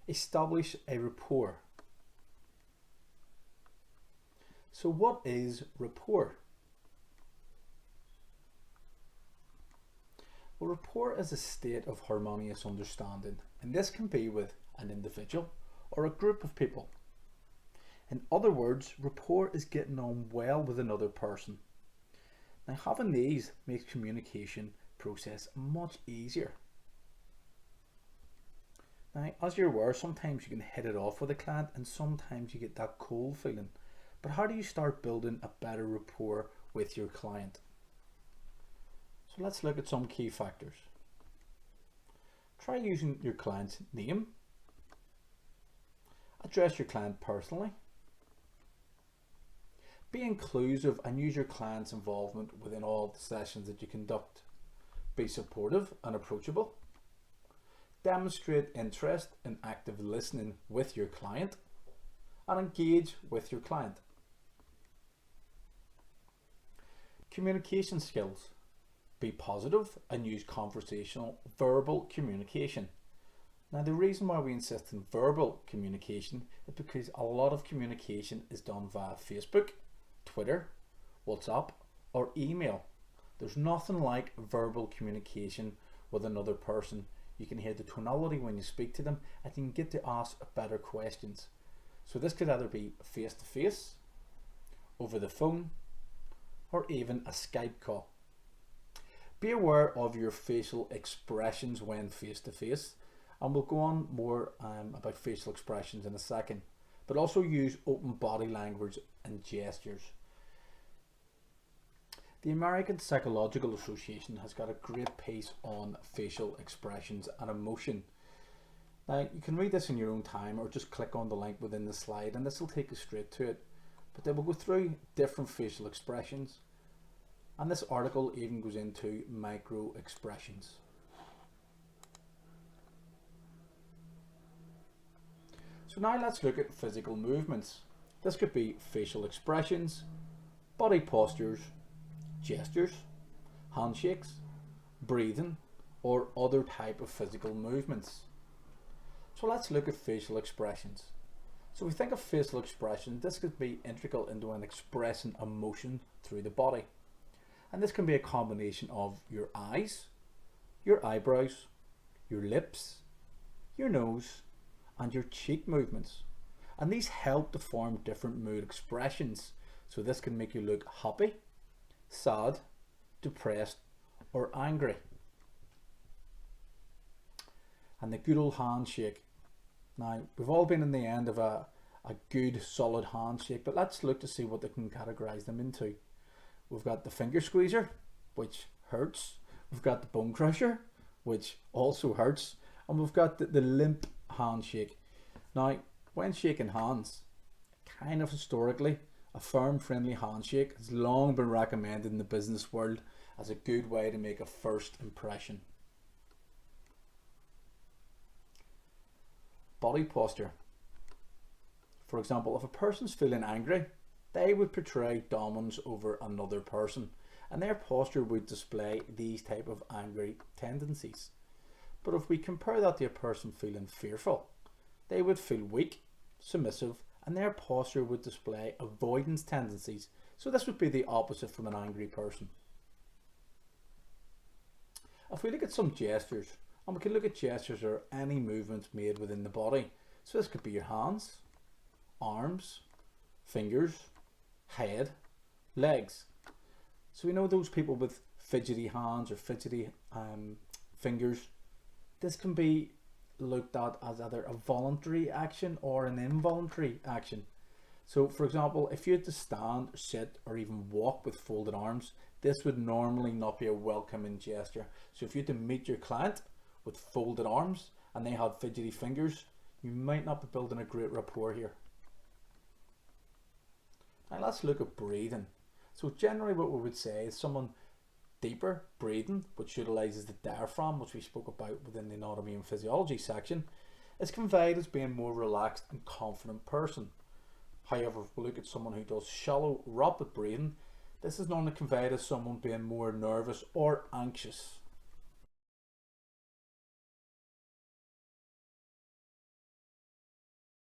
Establish a rapport. So what is rapport? Well, rapport is a state of harmonious understanding, and this can be with an individual or a group of people. In other words, rapport is getting on well with another person. Now, having these makes communication process much easier. Now, as you're aware, sometimes you can hit it off with a client and sometimes you get that cold feeling. But how do you start building a better rapport with your client? So let's look at some key factors. Try using your client's name. Address your client personally. Be inclusive and use your client's involvement within all the sessions that you conduct. Be supportive and approachable. Demonstrate interest in active listening with your client and engage with your client. Communication skills. Be positive and use conversational verbal communication. Now, the reason why we insist on verbal communication is because a lot of communication is done via Facebook, Twitter, WhatsApp, or email. There's nothing like verbal communication with another person. You can hear the tonality when you speak to them, and you can get to ask better questions. So this could either be face to face, over the phone, or even a Skype call. Be aware of your facial expressions when face to face, and we'll go on more about facial expressions in a second, but also use open body language and gestures. The American Psychological Association has got a great piece on facial expressions and emotion. Now, you can read this in your own time or just click on the link within the slide and this will take you straight to it. But they will go through different facial expressions, and this article even goes into micro expressions. So now let's look at physical movements. This could be facial expressions, body postures, gestures, handshakes, breathing, or other type of physical movements. So let's look at facial expressions. So we think of facial expression, this could be integral into an expressing emotion through the body. And this can be a combination of your eyes, your eyebrows, your lips, your nose, and your cheek movements. And these help to form different mood expressions. So this can make you look happy, sad, depressed, or angry. And the good old handshake. Now, we've all been in the end of a good solid handshake, but let's look to see what they can categorize them into. We've got the finger squeezer, which hurts. We've got the bone crusher, which also hurts. And we've got the limp handshake. Now, when shaking hands, kind of historically, a firm, friendly handshake has long been recommended in the business world as a good way to make a first impression. Body posture. For example, if a person's feeling angry, they would portray dominance over another person, and their posture would display these type of angry tendencies. But if we compare that to a person feeling fearful, they would feel weak, submissive, and their posture would display avoidance tendencies. So this would be the opposite from an angry person. If we look at some gestures, and we can look at gestures or any movements made within the body. So this could be your hands, arms, fingers, head, legs. So we know those people with fidgety hands or fidgety fingers, this can be looked at as either a voluntary action or an involuntary action. So for example, if you had to stand, sit, or even walk with folded arms, this would normally not be a welcoming gesture. So if you had to meet your client with folded arms and they had fidgety fingers, you might not be building a great rapport here. Now let's look at breathing. So generally what we would say is someone deeper breathing, which utilizes the diaphragm, which we spoke about within the anatomy and physiology section, is conveyed as being a more relaxed and confident person. However, if we look at someone who does shallow, rapid breathing, this is normally conveyed as someone being more nervous or anxious.